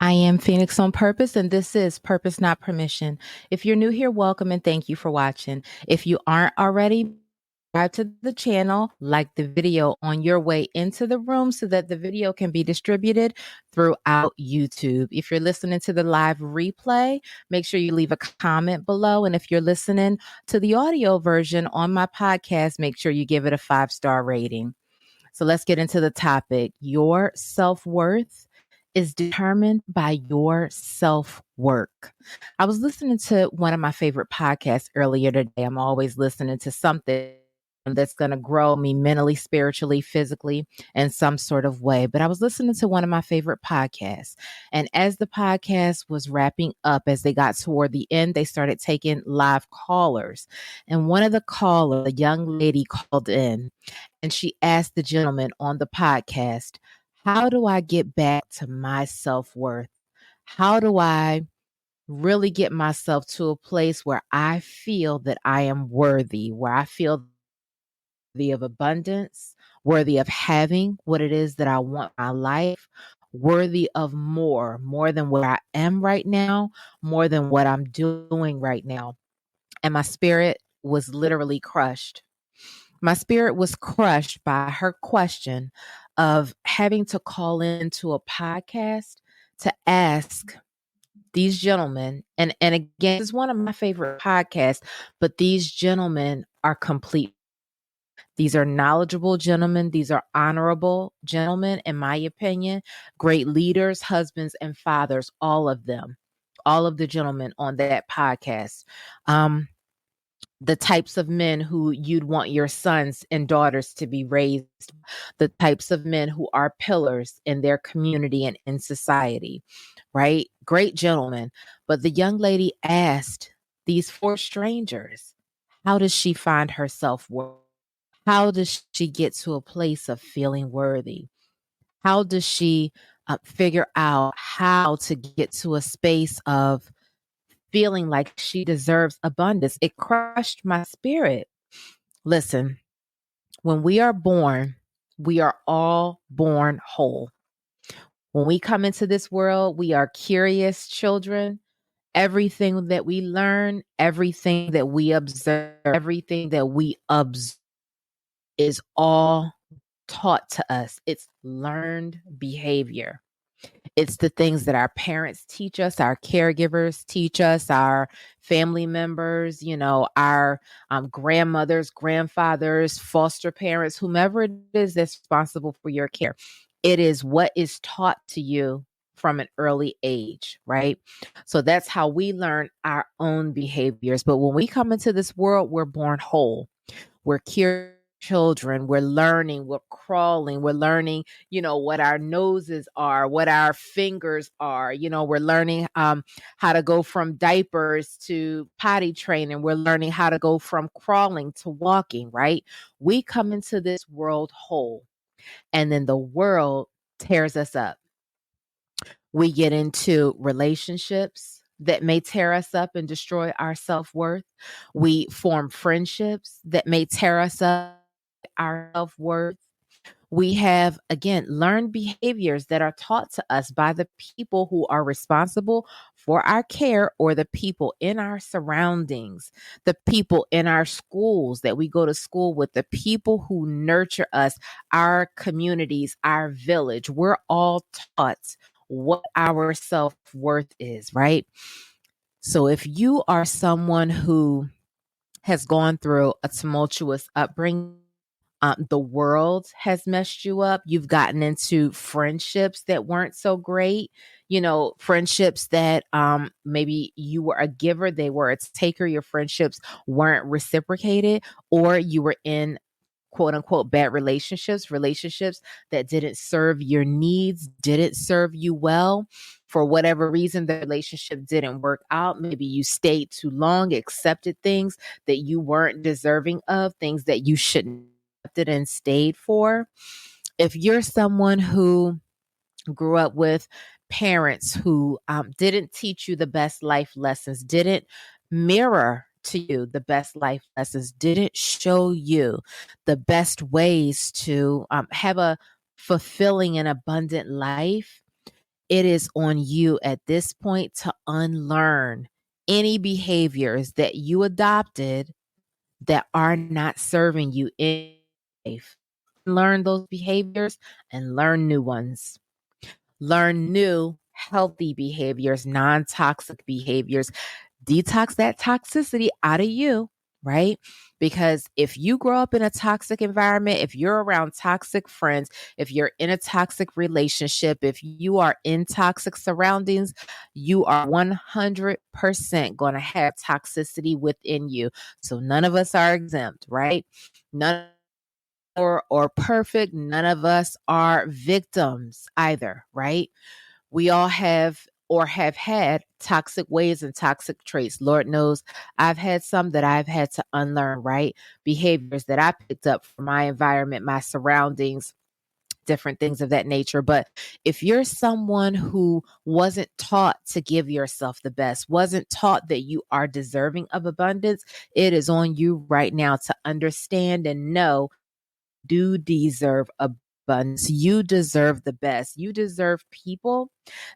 I am Phoenix on Purpose, and this is Purpose Not Permission. If you're new here, welcome and thank you for watching. If you aren't already, subscribe to the channel, like the video on your way into the room so that the video can be distributed throughout YouTube. If you're listening to the live replay, make sure you leave a comment below. And if you're listening to the audio version on my podcast, make sure you give it a 5-star rating. So let's get into the topic. Your self-worth is determined by your self-work. I was listening to one of my favorite podcasts earlier today. I'm always listening to something that's going to grow me mentally, spiritually, physically, in some sort of way. But I was listening to one of my favorite podcasts. And as the podcast was wrapping up, as they got toward the end, they started taking live callers. And one of the callers, a young lady, called in and she asked the gentleman on the podcast, how do I get back to my self worth? How do I really get myself to a place where I feel that I am worthy, where I feel worthy of abundance, worthy of having what it is that I want in my life, worthy of more than where I am right now, more than what I'm doing right now. And my spirit was literally crushed. My spirit was crushed by her question of having to call into a podcast to ask these gentlemen, and again, this is one of my favorite podcasts, but these gentlemen are complete. These are knowledgeable gentlemen. These are honorable gentlemen, in my opinion, great leaders, husbands, and fathers, all of them, all of the gentlemen on that podcast. The types of men who you'd want your sons and daughters to be raised, the types of men who are pillars in their community and in society, right? Great gentlemen. But the young lady asked these four strangers, how does she find herself worth? How does she get to a place of feeling worthy? How does she figure out how to get to a space of feeling like she deserves abundance? It crushed my spirit. Listen, when we are born, we are all born whole. When we come into this world, we are curious children. Everything that we learn, everything that we observe, everything that we observe is all taught to us. It's learned behavior. It's the things that our parents teach us, our caregivers teach us, our family members, our grandmothers, grandfathers, foster parents, whomever it is that's responsible for your care. It is what is taught to you from an early age, right? So that's how we learn our own behaviors. But when we come into this world, we're born whole. We're curious children, we're learning, we're crawling, we're learning, what our noses are, what our fingers are, we're learning how to go from diapers to potty training, we're learning how to go from crawling to walking, right? We come into this world whole, and then the world tears us up. We get into relationships that may tear us up and destroy our self-worth. We form friendships that may tear us up, our self-worth. We have, again, learned behaviors that are taught to us by the people who are responsible for our care, or the people in our surroundings, the people in our schools that we go to school with, the people who nurture us, our communities, our village. We're all taught what our self-worth is, right? So if you are someone who has gone through a tumultuous upbringing, the world has messed you up. You've gotten into friendships that weren't so great. Friendships that maybe you were a giver, they were a taker. Your friendships weren't reciprocated, or you were in quote unquote bad relationships that didn't serve your needs, didn't serve you well. For whatever reason, the relationship didn't work out. Maybe you stayed too long, accepted things that you weren't deserving of, things that you shouldn't and stayed for. If you're someone who grew up with parents who didn't teach you the best life lessons, didn't mirror to you the best life lessons, didn't show you the best ways to have a fulfilling and abundant life, it is on you at this point to unlearn any behaviors that you adopted that are not serving you in life. Learn those behaviors and learn new ones. Learn new healthy behaviors, non-toxic behaviors. Detox that toxicity out of you, right? Because if you grow up in a toxic environment, if you're around toxic friends, if you're in a toxic relationship, if you are in toxic surroundings, you are 100% going to have toxicity within you. So none of us are exempt, right? None or perfect. None of us are victims either, right? We all have or have had toxic ways and toxic traits. Lord knows I've had some that I've had to unlearn, right? Behaviors that I picked up from my environment, my surroundings, different things of that nature. But if you're someone who wasn't taught to give yourself the best, wasn't taught that you are deserving of abundance, it is on you right now to understand and know do deserve abundance. You deserve the best. You deserve people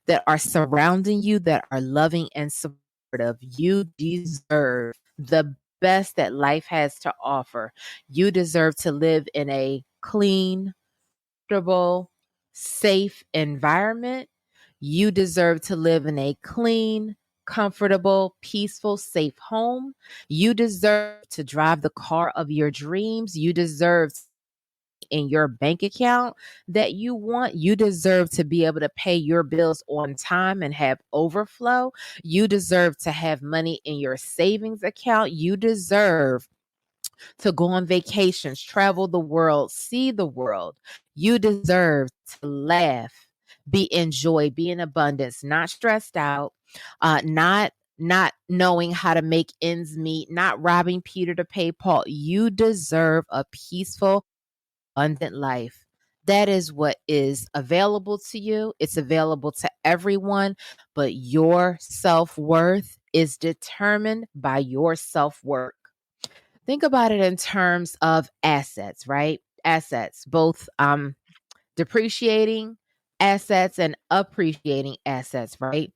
that are surrounding you, that are loving and supportive. You deserve the best that life has to offer. You deserve to live in a clean, comfortable, safe environment. You deserve to live in a clean, comfortable, peaceful, safe home. You deserve to drive the car of your dreams. You deserve in your bank account that you want. You deserve to be able to pay your bills on time and have overflow. You deserve to have money in your savings account. You deserve to go on vacations, travel the world, see the world. You deserve to laugh, be in joy, be in abundance, not stressed out, not knowing how to make ends meet, not robbing Peter to pay Paul. You deserve a peaceful, abundant life. That is what is available to you. It's available to everyone, but your self worth is determined by your self work. Think about it in terms of assets, right? Assets, both depreciating assets and appreciating assets, right?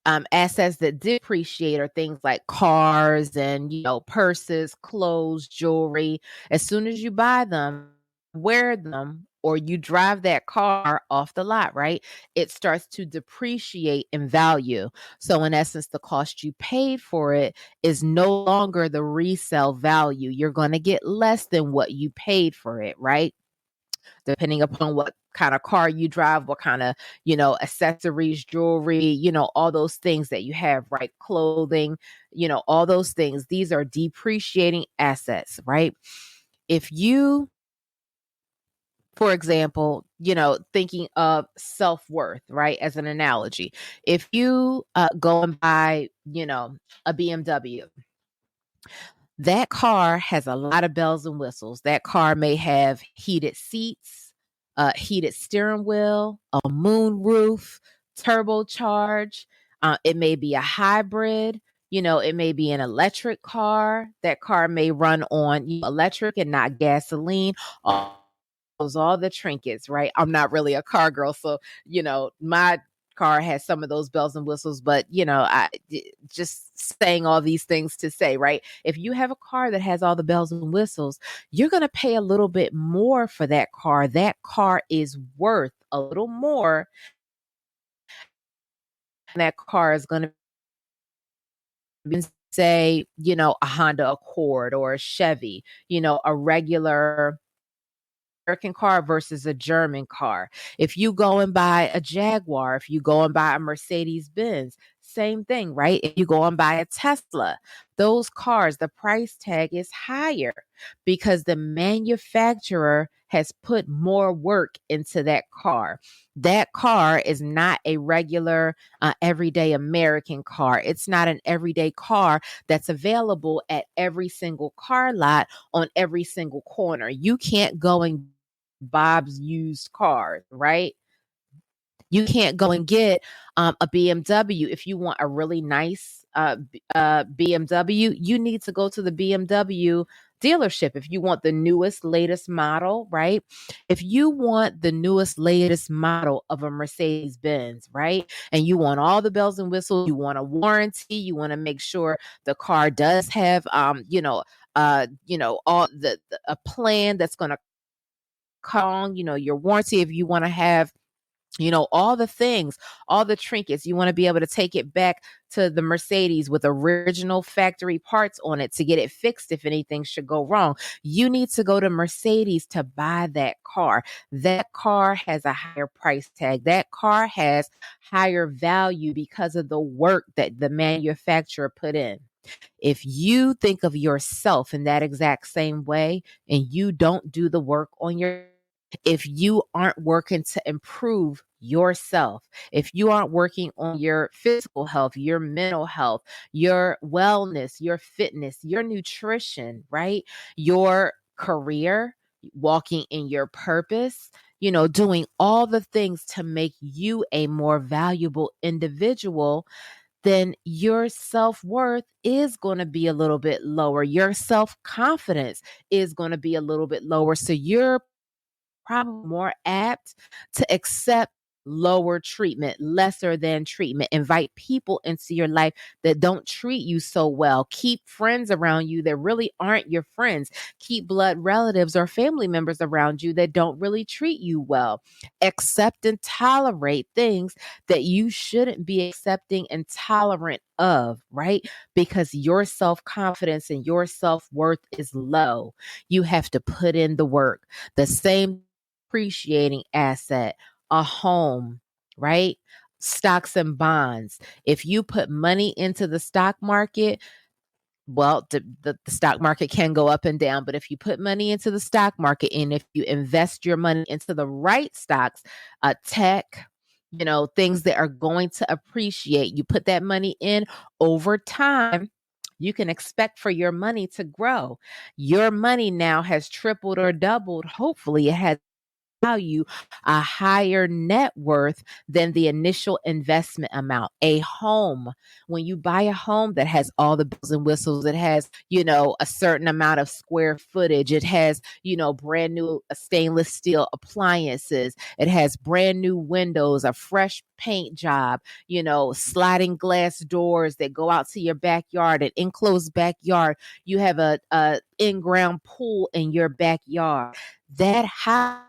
Assets that depreciate are things like cars and purses, clothes, jewelry. As soon as you buy them, wear them, or you drive that car off the lot, right? It starts to depreciate in value. So in essence, the cost you paid for it is no longer the resale value. You're going to get less than what you paid for it, right? Depending upon what kind of car you drive, what kind of, accessories, jewelry, all those things that you have, right? Clothing, all those things. These are depreciating assets, right? If you, for example, thinking of self-worth, right? As an analogy, if you go and buy, a BMW, that car has a lot of bells and whistles. That car may have heated seats, heated steering wheel, a moon roof, turbocharge. It may be a hybrid. It may be an electric car. That car may run on electric and not gasoline. All the trinkets, right? I'm not really a car girl, so my car has some of those bells and whistles, but I just saying all these things to say, right? If you have a car that has all the bells and whistles, you're going to pay a little bit more for that car. That car is worth a little more. And that car is going to say, a Honda Accord or a Chevy, a regular American car versus a German car. If you go and buy a Jaguar, if you go and buy a Mercedes Benz, same thing, right? If you go and buy a Tesla, those cars, the price tag is higher because the manufacturer has put more work into that car. That car is not a regular, everyday American car. It's not an everyday car that's available at every single car lot on every single corner. You can't go and Bob's used cars, right? You can't go and get a BMW if you want a really nice BMW. You need to go to the BMW dealership. If you want the newest, latest model, right? If you want the newest, latest model of a Mercedes Benz, right? And you want all the bells and whistles, you want a warranty, you want to make sure the car does have, all the a plan that's going to come, your warranty. If you want to have all the things, all the trinkets. You want to be able to take it back to the Mercedes with original factory parts on it to get it fixed if anything should go wrong. You need to go to Mercedes to buy that car. That car has a higher price tag. That car has higher value because of the work that the manufacturer put in. If you think of yourself in that exact same way and you don't do the work on your, if you aren't working to improve yourself, if you aren't working on your physical health, your mental health, your wellness, your fitness, your nutrition, right? Your career, walking in your purpose, doing all the things to make you a more valuable individual, then your self worth is going to be a little bit lower. Your self confidence is going to be a little bit lower. So you're probably more apt to accept lower treatment, lesser than treatment. Invite people into your life that don't treat you so well. Keep friends around you that really aren't your friends. Keep blood relatives or family members around you that don't really treat you well. Accept and tolerate things that you shouldn't be accepting and tolerant of, right? Because your self confidence and your self worth is low. You have to put in the work. The same appreciating asset, a home, right? Stocks and bonds. If you put money into the stock market, well, the stock market can go up and down, but if you put money into the stock market and if you invest your money into the right stocks, tech, things that are going to appreciate, you put that money in over time, you can expect for your money to grow. Your money now has tripled or doubled. Hopefully, it has value a higher net worth than the initial investment amount. A home, when you buy a home that has all the bells and whistles, it has, a certain amount of square footage, it has, brand new stainless steel appliances, it has brand new windows, a fresh paint job, sliding glass doors that go out to your backyard, an enclosed backyard. You have a in-ground pool in your backyard. That house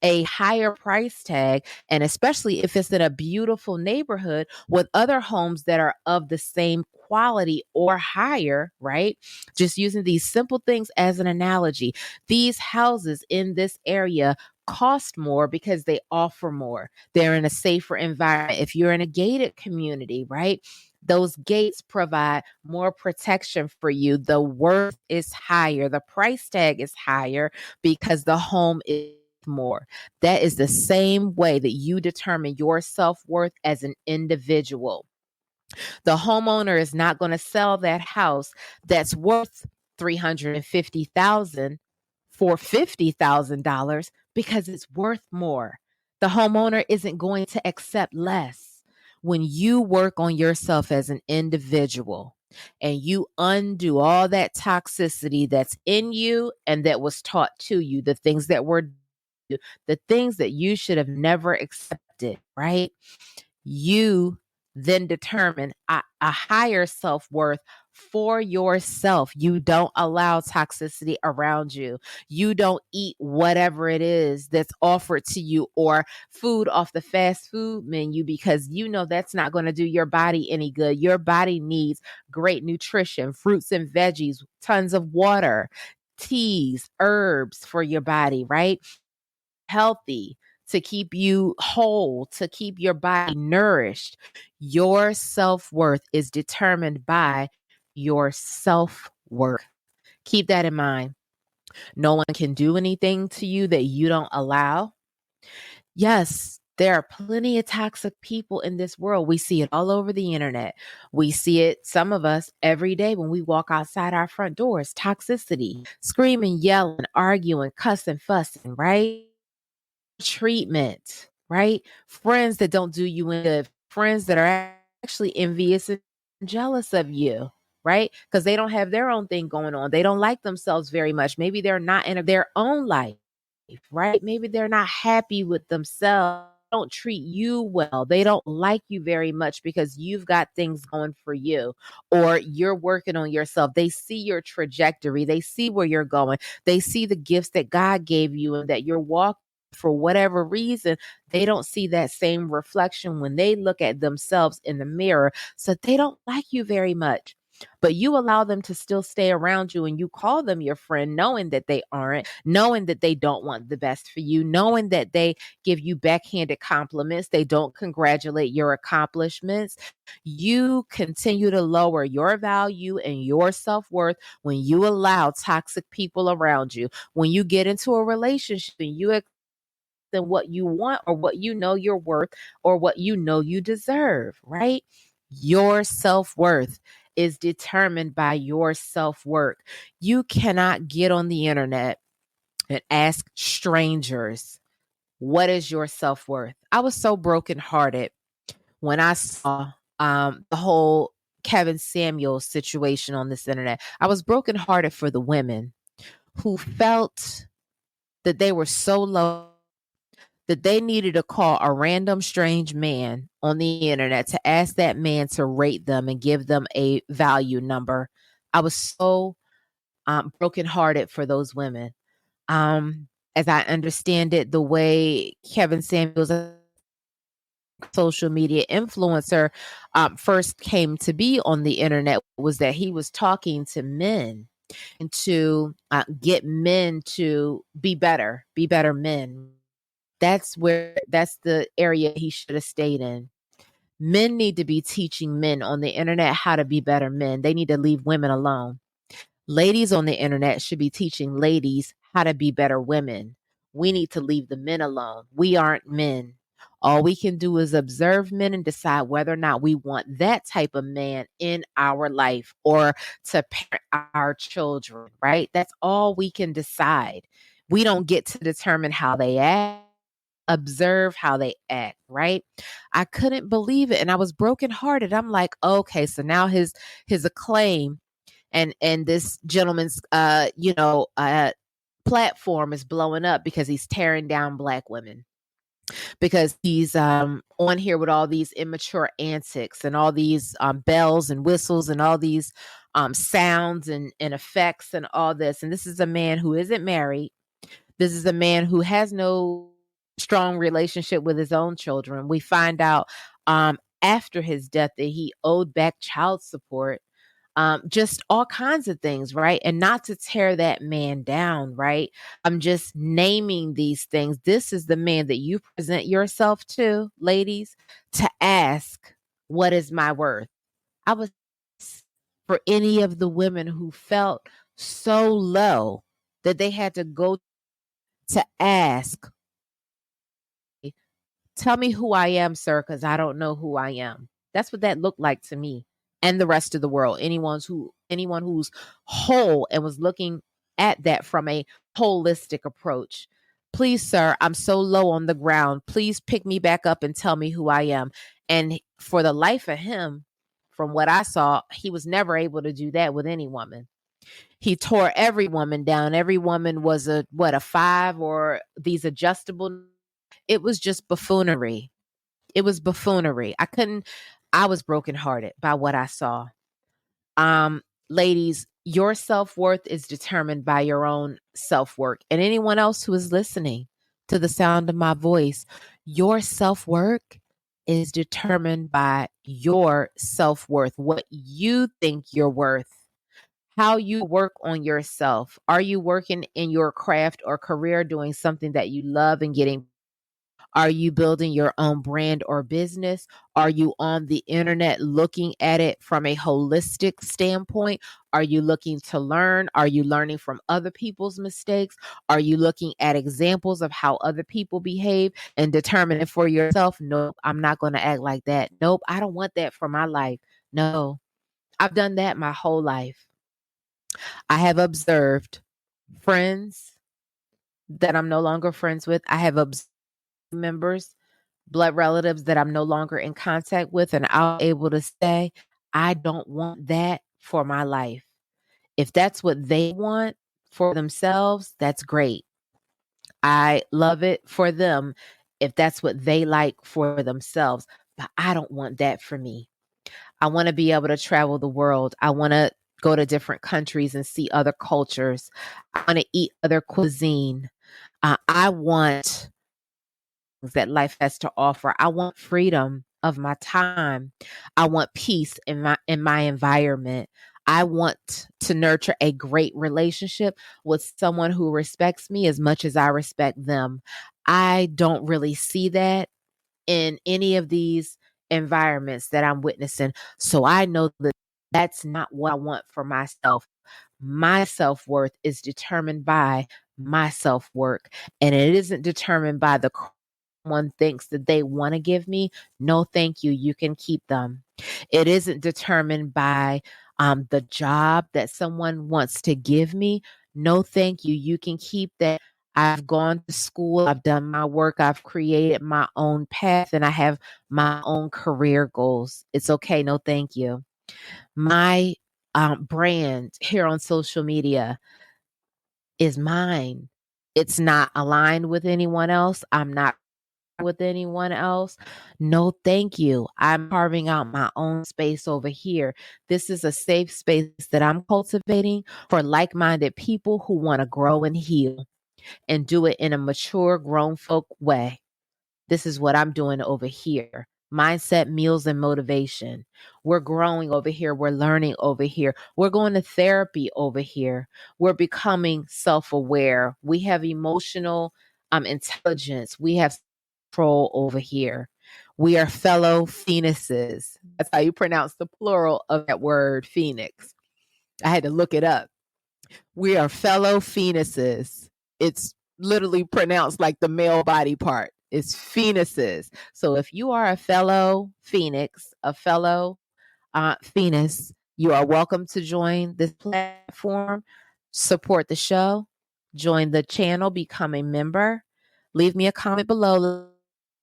a higher price tag, and especially if it's in a beautiful neighborhood with other homes that are of the same quality or higher, right? Just using these simple things as an analogy. These houses in this area cost more because they offer more. They're in a safer environment. If you're in a gated community, right? Those gates provide more protection for you. The worth is higher. The price tag is higher because the home is more. That is the same way that you determine your self worth as an individual. The homeowner is not going to sell that house that's worth $350,000 for $50,000 because it's worth more. The homeowner isn't going to accept less. When you work on yourself as an individual and you undo all that toxicity that's in you and that was taught to you, the things that were the things that you should have never accepted, right? You then determine a higher self worth for yourself. You don't allow toxicity around you. You don't eat whatever it is that's offered to you or food off the fast food menu because you know that's not going to do your body any good. Your body needs great nutrition, fruits and veggies, tons of water, teas, herbs for your body, right? Healthy, to keep you whole, to keep your body nourished. Your self worth is determined by your self worth. Keep that in mind. No one can do anything to you that you don't allow. Yes, there are plenty of toxic people in this world. We see it all over the internet. We see it, some of us, every day when we walk outside our front doors. Toxicity, screaming, yelling, arguing, cussing, fussing, right? Treatment, right? Friends that don't do you any good, friends that are actually envious and jealous of you. right? Because they don't have their own thing going on. They don't like themselves very much. Maybe they're not in their own life, right? Maybe they're not happy with themselves. Don't treat you well. They don't like you very much because you've got things going for you or you're working on yourself. They see your trajectory. They see where you're going. They see the gifts that God gave you and that you're walking for whatever reason. They don't see that same reflection when they look at themselves in the mirror. So they don't like you very much. But you allow them to still stay around you and you call them your friend, knowing that they aren't, knowing that they don't want the best for you, knowing that they give you backhanded compliments, they don't congratulate your accomplishments. You continue to lower your value and your self worth when you allow toxic people around you. When you get into a relationship and you than what you want or what you know you're worth or what you know you deserve, right? Your self worth is determined by your self work. You cannot get on the internet and ask strangers, what is your self worth? I was so brokenhearted when I saw the whole Kevin Samuels situation on this internet. I was brokenhearted for the women who felt that they were so low that they needed to call a random strange man on the internet to ask that man to rate them and give them a value number. I was so brokenhearted for those women. As I understand it, the way Kevin Samuels, social media influencer, first came to be on the internet was that he was talking to men and to get men to be better men. That's the area he should have stayed in. Men need to be teaching men on the internet how to be better men. They need to leave women alone. Ladies on the internet should be teaching ladies how to be better women. We need to leave the men alone. We aren't men. All we can do is observe men and decide whether or not we want that type of man in our life or to parent our children, right? That's all we can decide. We don't get to determine how they act, observe how they act, right? I couldn't believe it and I was brokenhearted. I'm like, okay, so now his acclaim and this gentleman's platform is blowing up because he's tearing down Black women, because he's on here with all these immature antics and all these bells and whistles and all these sounds and effects and all this. And this is a man who isn't married. This is a man who has no strong relationship with his own children. We find out after his death that he owed back child support, just all kinds of things, right? And not to tear that man down, right? I'm just naming these things. This is the man that you present yourself to, ladies, to ask, what is my worth? I was for any of the women who felt so low that they had to go to ask, tell me who I am, sir, because I don't know who I am. That's what that looked like to me and the rest of the world. Anyone who's whole and was looking at that from a holistic approach. Please, sir, I'm so low on the ground. Please pick me back up and tell me who I am. And for the life of him, from what I saw, he was never able to do that with any woman. He tore every woman down. Every woman was a 5 or these adjustable. It was just buffoonery. It was buffoonery. I was brokenhearted by what I saw. Ladies, your self-worth is determined by your own self-work. And anyone else who is listening to the sound of my voice, your self-worth is determined by your self-worth, what you think you're worth, how you work on yourself. Are you working in your craft or career doing something that you love and getting? Are you building your own brand or business? Are you on the internet looking at it from a holistic standpoint? Are you looking to learn? Are you learning from other people's mistakes? Are you looking at examples of how other people behave and determining for yourself, nope, I'm not going to act like that. Nope, I don't want that for my life. No, I've done that my whole life. I have observed friends that I'm no longer friends with. I have observed members, blood relatives that I'm no longer in contact with, and I'm able to say, I don't want that for my life. If that's what they want for themselves, that's great. I love it for them if that's what they like for themselves. But I don't want that for me. I want to be able to travel the world. I want to go to different countries and see other cultures. I want to eat other cuisine. I want that life has to offer. I want freedom of my time. I want peace in my environment. I want to nurture a great relationship with someone who respects me as much as I respect them. I don't really see that in any of these environments that I'm witnessing. So I know that that's not what I want for myself. My self worth is determined by my self work, and it isn't determined by the one thinks that they want to give me. No, thank you. You can keep them. It isn't determined by the job that someone wants to give me. No, thank you. You can keep that. I've gone to school, I've done my work, I've created my own path, and I have my own career goals. It's okay. No, thank you. My brand here on social media is mine. It's not aligned with anyone else. I'm not with anyone else. No, thank you. I'm carving out my own space over here. This is a safe space that I'm cultivating for like minded people who want to grow and heal and do it in a mature, grown folk way. This is what I'm doing over here. Mindset, meals, and motivation. We're growing over here. We're learning over here. We're going to therapy over here. We're becoming self aware. We have emotional intelligence. We have control over here. We are fellow phoenixes. That's how you pronounce the plural of that word, phoenix. I had to look it up. We are fellow phoenixes. It's literally pronounced like the male body part. It's phoenixes. So if you are a fellow phoenix, a fellow phoenix, you are welcome to join this platform, support the show, join the channel, become a member. Leave me a comment below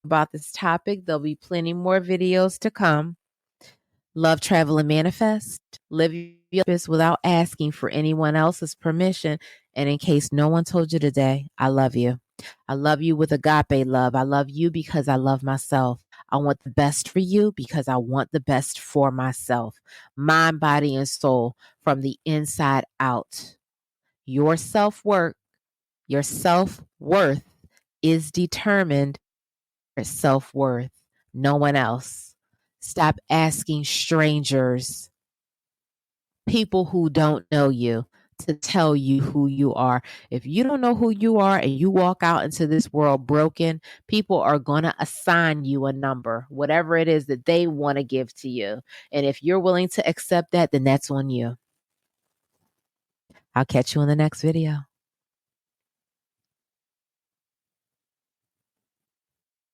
about this topic. There'll be plenty more videos to come. Love, travel, and manifest. Live your purpose without asking for anyone else's permission. And in case no one told you today, I love you. I love you with agape love. I love you because I love myself. I want the best for you because I want the best for myself. Mind, body, and soul from the inside out. Your self-worth is determined by self-worth, no one else. Stop asking strangers, people who don't know you, to tell you who you are. If you don't know who you are and you walk out into this world broken, people are going to assign you a number, whatever it is that they want to give to you. And if you're willing to accept that, then that's on you. I'll catch you in the next video.